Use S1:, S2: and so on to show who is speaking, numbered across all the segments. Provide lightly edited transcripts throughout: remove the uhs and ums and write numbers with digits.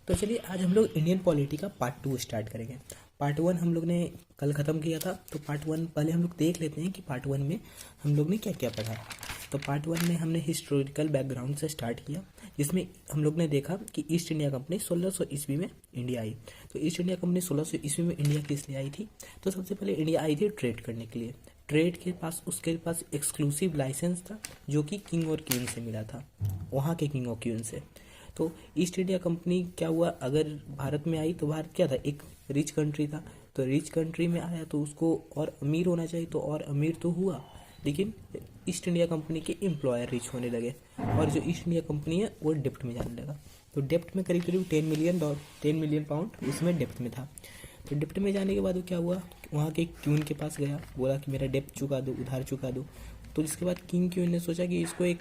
S1: तो चलिए आज हम लोग इंडियन पॉलिटी का पार्ट 2 स्टार्ट करेंगे। पार्ट 1 हम लोग ने कल ख़त्म किया था, तो पार्ट 1 पहले हम लोग देख लेते हैं कि पार्ट 1 में हम लोग ने क्या क्या पढ़ा। तो पार्ट 1 में हमने हिस्टोरिकल बैकग्राउंड से स्टार्ट किया, जिसमें हम लोग ने देखा कि ईस्ट इंडिया कंपनी 1600 ईस्वी में इंडिया आई। तो ईस्ट इंडिया कंपनी 1600 ईस्वी में इंडिया किस लिए आई थी? तो सबसे पहले इंडिया आई थी ट्रेड करने के लिए। ट्रेड के पास उसके पास एक्सक्लूसिव लाइसेंस था, जो कि किंग और क्वीन से मिला था, वहाँ के किंग और क्वीन से। तो ईस्ट इंडिया कंपनी क्या हुआ, अगर भारत में आई तो भारत क्या था, एक रिच कंट्री था। तो रिच कंट्री में आया तो उसको और अमीर होना चाहिए, तो और अमीर तो हुआ, लेकिन ईस्ट इंडिया कंपनी के एम्प्लॉयर रिच होने लगे और जो ईस्ट इंडिया कंपनी है वो डेप्ट में जाने लगा। तो डेप्ट में करीब करीब 10 मिलियन पाउंड उसमें डेप्ट में था। तो डेप्ट में जाने के बाद वो क्या हुआ, वहाँ के क्वीन के पास गया, बोला कि मेरा डेप्ट चुका दो, उधार चुका दो। तो जिसके बाद किंग क्वीन ने सोचा कि इसको एक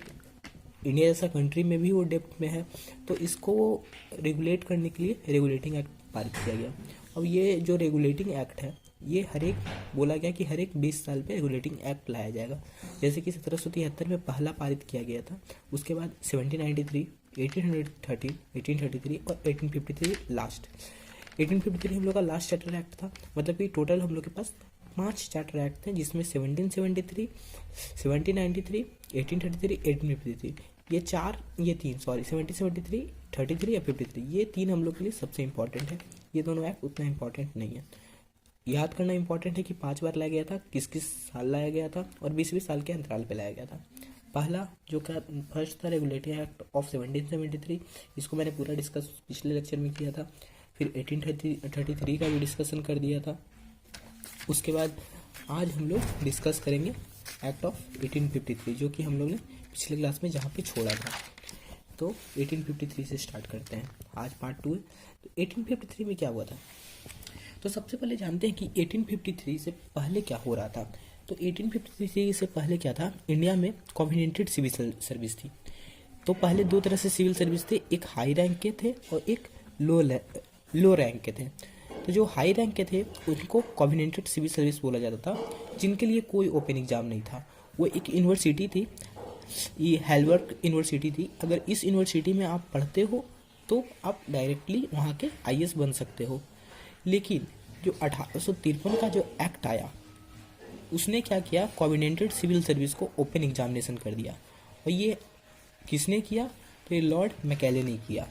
S1: इंडिया जैसा कंट्री में भी वो डेप्ट में है, तो इसको रेगुलेट करने के लिए रेगुलेटिंग एक्ट पारित किया गया। अब ये जो रेगुलेटिंग एक्ट है, ये हर एक बोला गया कि हर एक 20 साल पे रेगुलेटिंग एक्ट लाया जाएगा। जैसे कि 1773 में पहला पारित किया गया था, उसके बाद 1793, 1813, 1833 और 1853 लास्ट। 1853 हम लोग का लास्ट चार्टर एक्ट था, मतलब कि टोटल हम लोग के पास 5 चार्टर एक्ट थे, जिसमें 1773, 1793, 1833, 1853, ये तीन 1773, 33 या 53, ये तीन हम लोग के लिए सबसे इंपॉर्टेंट है। ये दोनों एक्ट उतना इंपॉर्टेंट नहीं है। याद करना इंपॉर्टेंट है कि 5 बार लाया गया था, किस किस साल लाया गया था और 20-20 साल के अंतराल पे लाया गया था। पहला जो क्या फर्स्ट था, रेगुलेटरी एक्ट ऑफ 1773, इसको मैंने पूरा डिस्कस पिछले लेक्चर में किया था। फिर 1833 का भी डिस्कशन कर दिया था। उसके बाद आज हम लोग डिस्कस करेंगे एक्ट ऑफ 1853, जो कि हम लोग ने पिछले क्लास में जहाँ पे छोड़ा था। तो 1853 से स्टार्ट करते हैं, आज पार्ट 2 है। तो 1853 में क्या हुआ था, तो सबसे पहले जानते हैं कि 1853 से पहले क्या हो रहा था। तो 1853 से पहले क्या था, इंडिया में कॉन्टिनेंटल सिविल सर्विस थी। तो पहले दो तरह से सिविल सर्विस थे, एक हाई रैंक के थे और एक लो रैंक के थे। तो जो हाई रैंक के थे उनको कॉन्टिनेंटल सिविल सर्विस बोला जाता था, जिनके लिए कोई ओपन एग्जाम नहीं था। वो एक यूनिवर्सिटी थी, ये हेलवर्क यूनिवर्सिटी थी। अगर इस यूनिवर्सिटी में आप पढ़ते हो तो आप डायरेक्टली वहाँ के आईएएस बन सकते हो। लेकिन जो 1853 का जो एक्ट आया, उसने क्या किया, कॉन्टिनेंटल सिविल सर्विस को ओपन एग्जामिनेशन कर दिया। और ये किसने किया, तो ये लॉर्ड मैकेले ने किया।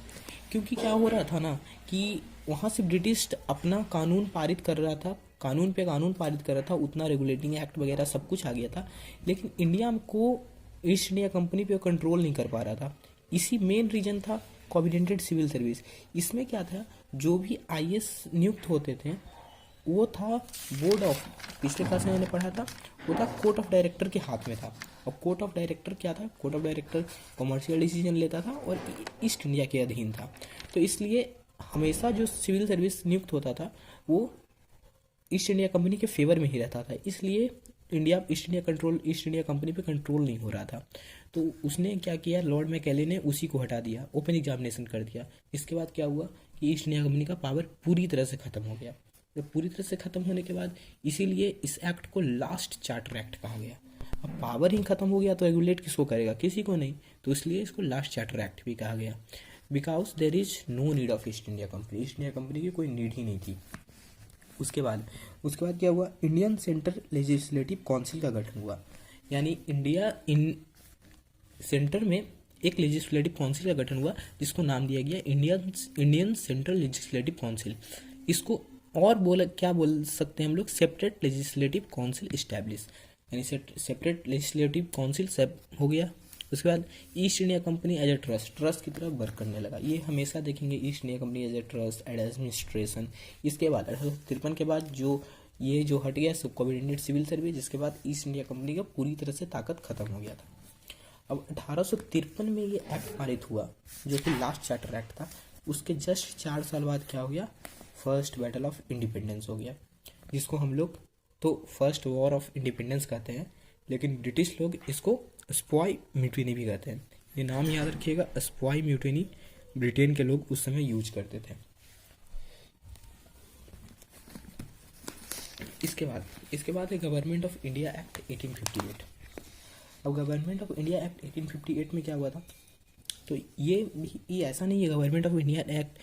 S1: क्योंकि क्या हो रहा था ना कि वहाँ से ब्रिटिश अपना कानून पारित कर रहा था, कानून पे कानून पारित कर रहा था, उतना रेगुलेटिंग एक्ट वगैरह सब कुछ आ गया था, लेकिन इंडिया को ईस्ट इंडिया कंपनी पे कंट्रोल नहीं कर पा रहा था। इसी मेन रीजन था कॉन्टिनेंटल सिविल सर्विस। इसमें क्या था, जो भी आईएएस नियुक्त होते थे वो था बोर्ड ऑफ, पिछले क्लास में मैंने पढ़ा था, वो था कोर्ट ऑफ डायरेक्टर के हाथ में था। और कोर्ट ऑफ डायरेक्टर क्या था, court of director commercial decision लेता था और ईस्ट इंडिया के अधीन था। तो इसलिए हमेशा जो सिविल सर्विस नियुक्त होता था वो ईस्ट इंडिया कंपनी के फेवर में ही रहता था। इसलिए ईस्ट इंडिया कंपनी पे कंट्रोल नहीं हो रहा था। तो उसने क्या किया, लॉर्ड मैकेले ने उसी को हटा दिया, ओपन एग्जामिनेशन कर दिया। इसके बाद क्या हुआ कि ईस्ट इंडिया कंपनी का पावर पूरी तरह से खत्म हो गया। जब पूरी तरह से खत्म होने के बाद इसीलिए इस एक्ट को लास्ट चार्टर एक्ट कहा गया। अब पावर ही खत्म हो गया तो रेगुलेट किसको करेगा, किसी को नहीं, तो इसलिए इसको लास्ट चार्टर एक्ट भी कहा गया। Because there is no need of East India Company, East India Company की कोई नीड ही नहीं थी। उसके बाद क्या हुआ, इंडियन सेंट्रल लेजिस्लेटिव काउंसिल का गठन हुआ। यानी सेंटर में एक लेजिस्लेटिव काउंसिल का गठन हुआ, जिसको नाम दिया गया इंडियन सेंट्रल लेजिस्लेटिव काउंसिल। इसको और क्या बोल सकते हैं हम लोग, सेपरेट लेजिस्लेटिव काउंसिल इस्टेब्लिश, यानी सेपरेट लेजिस्लेटिव काउंसिल सब हो गया। उसके बाद East India Company as a trust की तरफ वर्क करने लगा। ये हमेशा देखेंगे, East India Company as a trust and administration. इसके बाद 1853 के बाद जो हट गया सब कॉन्टिनेंटल सिविल सर्विस, जिसके बाद ईस्ट इंडिया कंपनी का पूरी तरह से ताकत खत्म हो गया था। अब 1853 में ये एक्ट पारित हुआ, जो कि लास्ट चार्टर एक्ट था। उसके जस्ट 4 साल बाद क्या हो गया, फर्स्ट बैटल ऑफ इंडिपेंडेंस हो गया, जिसको हम लोग तो फर्स्ट वॉर ऑफ इंडिपेंडेंस कहते हैं, लेकिन ब्रिटिश लोग इसको स्पॉय म्यूटिनी भी कहते हैं। ये नाम याद रखिएगा, स्पॉय म्यूटिनी ब्रिटेन के लोग उस समय यूज करते थे। इसके बाद है गवर्नमेंट ऑफ इंडिया एक्ट 1858। अब गवर्नमेंट ऑफ इंडिया एक्ट 1858 में क्या हुआ था, तो ये ऐसा नहीं है गवर्नमेंट ऑफ इंडिया एक्ट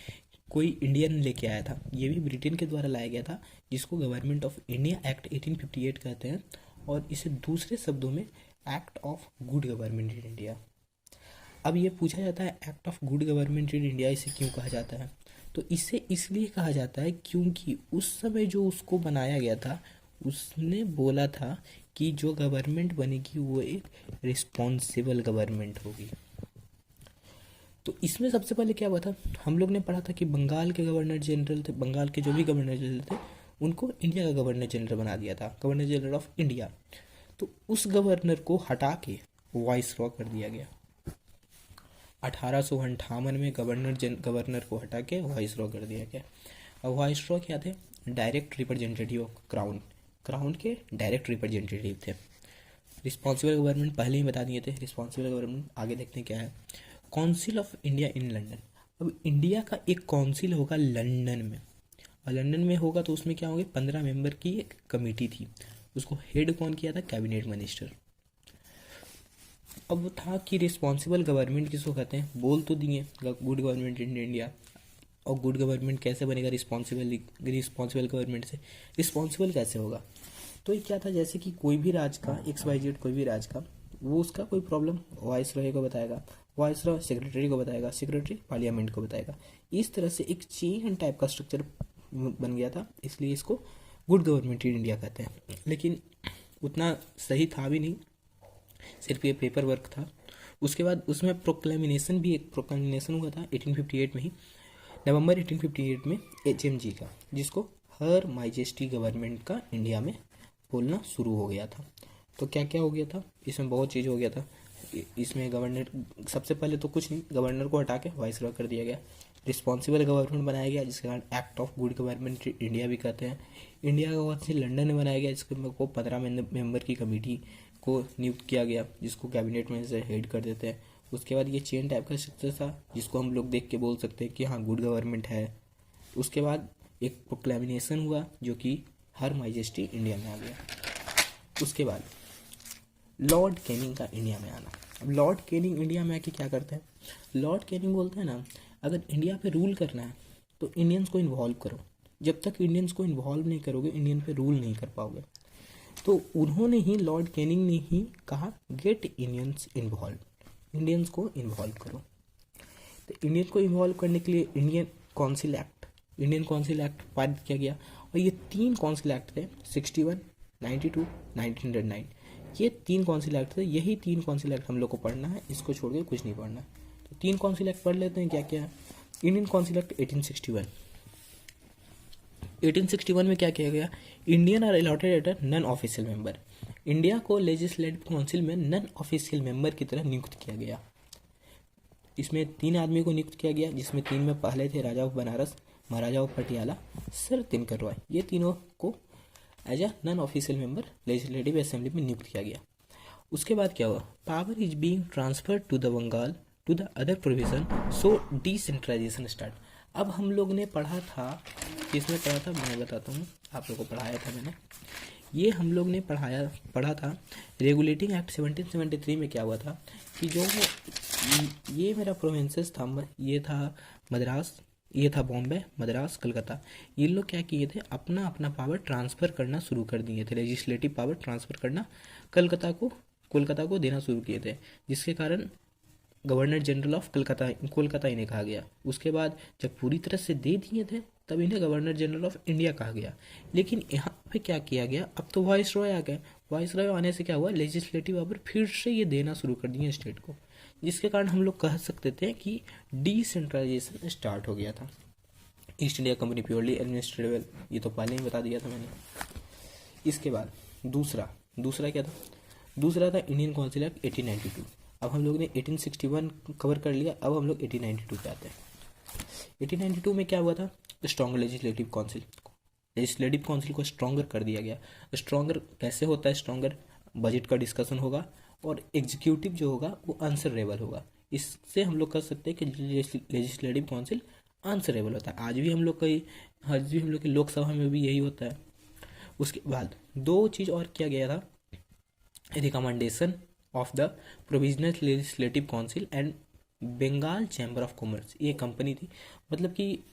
S1: कोई इंडियन लेके आया था, ये भी ब्रिटेन के द्वारा लाया गया था, जिसको गवर्नमेंट ऑफ इंडिया एक्ट 1858 कहते हैं, और इसे दूसरे शब्दों में act of good government in India. अब ये पूछा जाता है act of good government in India इसे क्यों कहा जाता है, तो इसे इसलिए कहा जाता है क्योंकि उस समय जो उसको बनाया गया था उसने बोला था कि जो गवर्नमेंट बनेगी वो एक रिस्पॉन्सिबल गवर्नमेंट होगी। तो इसमें सबसे पहले क्या हुआ था, हम लोग ने पढ़ा था कि बंगाल के गवर्नर जनरल थे, बंगाल के जो भी गवर्नर जनरल थे उनको इंडिया का गवर्नर जनरल बना दिया था, गवर्नर जनरल ऑफ इंडिया। तो उस गवर्नर को हटा के वाइसरॉय कर दिया गया। 1858 में गवर्नर को हटा के वाइसरॉय कर दिया गया। अब वाइसरॉय क्या थे, डायरेक्ट रिप्रेजेंटेटिव ऑफ क्राउन के डायरेक्ट रिप्रेजेंटेटिव थे। रिस्पॉन्सिबल गवर्नमेंट पहले ही बता दिए थे, रिस्पॉन्सिबल गवर्नमेंट आगे देखते हैं क्या है। Council of India in London, अब इंडिया का एक काउंसिल होगा लंदन में, और लंदन में होगा तो उसमें क्या होंगे 15 मेंबर की एक कमेटी थी, उसको हेड कौन किया था, कैबिनेट मिनिस्टर। अब था कि रिस्पॉन्सिबल गवर्नमेंट किसको कहते हैं, बोल तो दिए गुड गवर्नमेंट इन इंडिया, और गुड गवर्नमेंट कैसे बनेगा रिस्पॉन्सिबल गवर्नमेंट से, रिस्पॉन्सिबल कैसे होगा। तो ये क्या था, जैसे कि कोई भी राज्य का XYZ कोई भी राज्य का वो उसका कोई प्रॉब्लम वाइसरॉय को बताएगा, वाइसरॉय सेक्रेटरी को बताएगा, सेक्रेटरी पार्लियामेंट को बताएगा। इस तरह से एक चेन टाइप का स्ट्रक्चर बन गया था, इसलिए इसको गुड गवर्नमेंट इन इंडिया कहते हैं। लेकिन उतना सही था भी नहीं, सिर्फ ये पेपर वर्क था। उसके बाद उसमें प्रोक्लेमिनेशन भी, एक प्रोक्लेमिनेशन हुआ था 1858 में ही, नवंबर 1858 में HMG का, जिसको हर माइजेस्टी गवर्नमेंट का इंडिया में बोलना शुरू हो गया था। तो क्या क्या हो गया था, इसमें बहुत चीज़ हो गया था। इसमें गवर्नर, सबसे पहले तो कुछ नहीं, गवर्नर को हटा के वाइसरॉय कर दिया गया, रिस्पॉन्सिबल गवर्नमेंट बनाया गया जिसके कारण act of good government India भी कहते हैं। इंडिया का काउंसिल लंदन में बनाया गया, जिसको 15 मेंबर की कमेटी को नियुक्त किया गया, जिसको कैबिनेट में से हेड कर देते हैं। उसके बाद ये चेन टाइप का स्ट्रक्चर था, जिसको हम लोग देख के बोल सकते हैं कि हाँ गुड गवर्नमेंट है। उसके बाद एक प्रोक्लेमिनेशन हुआ जो कि हर माइजेस्टी इंडिया में आ गया। उसके बाद लॉर्ड कैनिंग का इंडिया में आना। अब लॉर्ड कैनिंग इंडिया में आके क्या करते हैं, लॉर्ड कैनिंग बोलते हैं ना, अगर इंडिया पे रूल करना है तो इंडियंस को इन्वॉल्व करो, जब तक इंडियंस को इन्वॉल्व नहीं करोगे इंडियन पे रूल नहीं कर पाओगे। तो उन्होंने ही, लॉर्ड कैनिंग ने ही कहा गेट इंडियंस इन्वॉल्व, इंडियंस को इन्वॉल्व करो। तो इंडियन को इन्वॉल्व करने के लिए इंडियन काउंसिल एक्ट पारित किया गया, और ये 3 काउंसिल एक्ट थे, 61, 92, 1909। ये 3 काउंसिल एक्ट थे, यही 3 काउंसिल एक्ट हम लोग को पढ़ना है, इसको छोड़ के कुछ नहीं पढ़ना है। तो 3 काउंसिल एक्ट पढ़ लेते हैं क्या क्या है। इंडियन काउंसिल एक्ट 1861 में क्या किया गया, Indian are allotted at non official member, India को लेजिस्लेटिव काउंसिल में नॉन ऑफिशियल मेंबर की तरह नियुक्त किया गया। इसमें 3 आदमी को नियुक्त किया गया, जिसमें 3 में पहले थे Raja of Banaras, Maharaja of Patiala, sir Tinkar Roy. ये तीनों को as a non official member legislative assembly में नियुक्त किया गया। उसके बाद क्या हुआ, power is being transferred to the Bengal to the other provision, so decentralization start. अब हम लोग ने पढ़ा था, किसमें पढ़ा था मैं बताता हूँ, आप लोग को पढ़ाया था मैंने, ये हम लोग ने पढ़ा था रेगुलेटिंग एक्ट 1773 में क्या हुआ था कि जो ये मेरा प्रोविंसेस था, ये था मद्रास, ये था बॉम्बे, मद्रास, कलकत्ता। ये लोग क्या किए थे, अपना अपना पावर ट्रांसफ़र करना शुरू कर दिए थे, लेजिस्लेटिव पावर ट्रांसफ़र करना कोलकाता को देना शुरू किए थे, जिसके कारण गवर्नर जनरल ऑफ कोलकाता इन्हें कहा गया। उसके बाद जब पूरी तरह से दे दिए थे तब इन्हें गवर्नर जनरल ऑफ इंडिया कहा गया। लेकिन यहाँ पे क्या किया गया, अब तो वाइसरॉय आ गए, वाइसरॉय आने से क्या हुआ, लेजिस्लेटिव पावर फिर से ये देना शुरू कर दिए स्टेट को, जिसके कारण हम लोग कह सकते थे कि डिसेंट्रलाइजेशन स्टार्ट हो गया था। East India company purely administrative, ये तो पहले ही बता दिया था मैंने। इसके बाद दूसरा क्या था, दूसरा था इंडियन काउंसिल एक्ट 1892। अब हम लोग ने 1861 कवर कर लिया, अब हम लोग 1892 पे आते हैं। 1892 में क्या हुआ था, स्ट्रॉन्गर लेजिस्लेटिव काउंसिल को स्ट्रॉन्गर कर दिया गया। स्ट्रॉन्गर कैसे होता है, स्ट्रॉन्गर बजट का डिस्कशन होगा और एग्जीक्यूटिव जो होगा वो आंसरेबल होगा। इससे हम लोग कह सकते हैं कि लेजिस्लेटिव काउंसिल आंसरेबल होता है। आज भी हम लोग की लोकसभा में भी यही होता है। उसके बाद 2 चीज़ और किया गया था, recommendation of the provisional legislative council and Bengal chamber of commerce. ये कंपनी थी, मतलब कि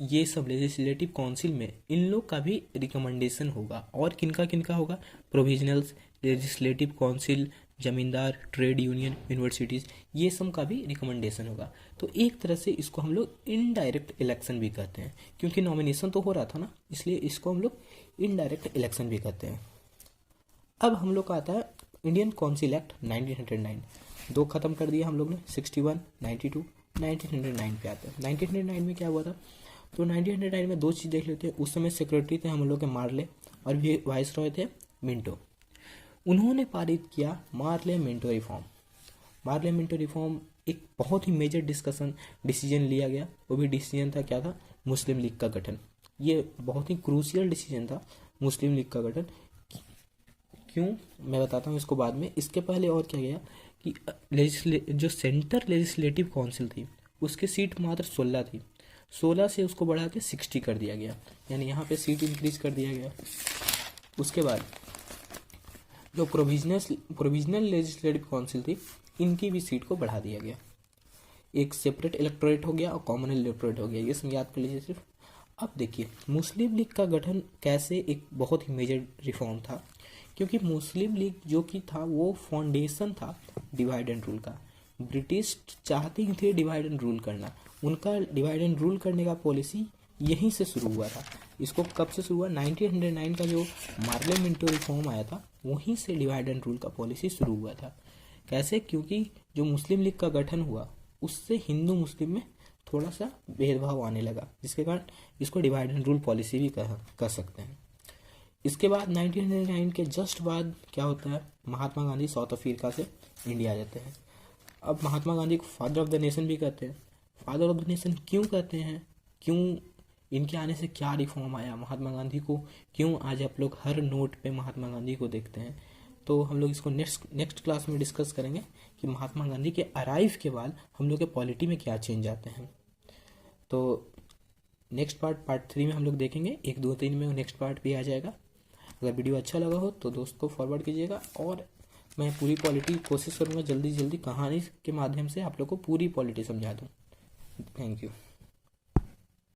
S1: ये सब लेजिस्लेटिव काउंसिल में इन लोग का भी रिकमेंडेशन होगा। और किनका किनका होगा? प्रोविजनल्स, लेजिस्लेटिव काउंसिल, जमींदार, ट्रेड यूनियन, यूनिवर्सिटीज़, ये सब का भी रिकमेंडेशन होगा। तो एक तरह से इसको हम लोग इनडायरेक्ट इलेक्शन भी कहते हैं, क्योंकि नॉमिनेशन तो हो रहा था ना, इसलिए इसको हम लोग इनडायरेक्ट इलेक्शन भी कहते हैं। अब हम लोग का आता है इंडियन काउंसिल एक्ट 1909। दो खत्म कर दिया हम लोग ने, 61, 92, 1909 पे आते हैं। 1909 में क्या हुआ था? तो 1909 में दो चीज़ देख लेते हैं। उस समय सेक्रेटरी थे हम लोग के मार्ले, और भी वाइस रॉय थे मिंटो। उन्होंने पारित किया Morley Minto reform. Morley Minto reform एक बहुत ही मेजर डिसीजन लिया गया। वो भी डिसीजन था, क्या था? मुस्लिम लीग का गठन। ये बहुत ही क्रूशियल डिसीजन था, मुस्लिम लीग का गठन। क्यों, मैं बताता हूँ इसको बाद में। इसके पहले और क्या गया कि जो सेंटर लेजिस्लेटिव काउंसिल थी उसकी सीट मात्र 16 थी। 16 से उसको बढ़ा के 60 कर दिया गया, यानी यहाँ पे सीट इंक्रीज कर दिया गया। उसके बाद जो प्रोविजनल लेजिस्लेटिव काउंसिल थी, इनकी भी सीट को बढ़ा दिया गया। एक सेपरेट इलेक्टोरेट हो गया और कॉमन इलेक्टोरेट हो गया। ये सब याद कर लीजिए सिर्फ। अब देखिए मुस्लिम लीग का गठन कैसे एक बहुत ही मेजर रिफॉर्म था, क्योंकि मुस्लिम लीग जो कि था वो फाउंडेशन था डिवाइड एंड रूल का। ब्रिटिश चाहती थे डिवाइड एंड रूल करना, उनका डिवाइड एंड रूल करने का पॉलिसी यहीं से शुरू हुआ था। इसको कब से शुरू हुआ? 1909 का जो मार्ले मिंटो रिफॉर्म आया था, वहीं से डिवाइड एंड रूल का पॉलिसी शुरू हुआ था। कैसे? क्योंकि जो मुस्लिम लीग का गठन हुआ उससे हिंदू मुस्लिम में थोड़ा सा भेदभाव आने लगा, जिसके कारण इसको डिवाइड एंड रूल पॉलिसी भी कह सकते हैं। इसके बाद 1909 के जस्ट बाद क्या होता है? महात्मा गांधी साउथ अफ्रीका से इंडिया आ जाते हैं। अब महात्मा गांधी को फादर ऑफ द नेशन भी कहते हैं। फादर ऑफ द नेशन क्यों कहते हैं? क्यों? इनके आने से क्या रिफॉर्म आया महात्मा गांधी को? क्यों आज आप लोग हर नोट पे महात्मा गांधी को देखते हैं? तो हम लोग इसको नेक्स्ट क्लास में डिस्कस करेंगे कि महात्मा गांधी के अराइव के बाद हम लोग के पॉलिटी में क्या चेंज आते हैं। तो नेक्स्ट पार्ट 3 में हम लोग देखेंगे। 1, 2, 3 में नेक्स्ट पार्ट भी आ जाएगा। अगर वीडियो अच्छा लगा हो तो दोस्त को फॉरवर्ड कीजिएगा, और मैं पूरी पॉलिटी कोशिश करूँगा जल्दी कहानी के माध्यम से आप लोग को पूरी पॉलिटी समझा दूँ। Thank you.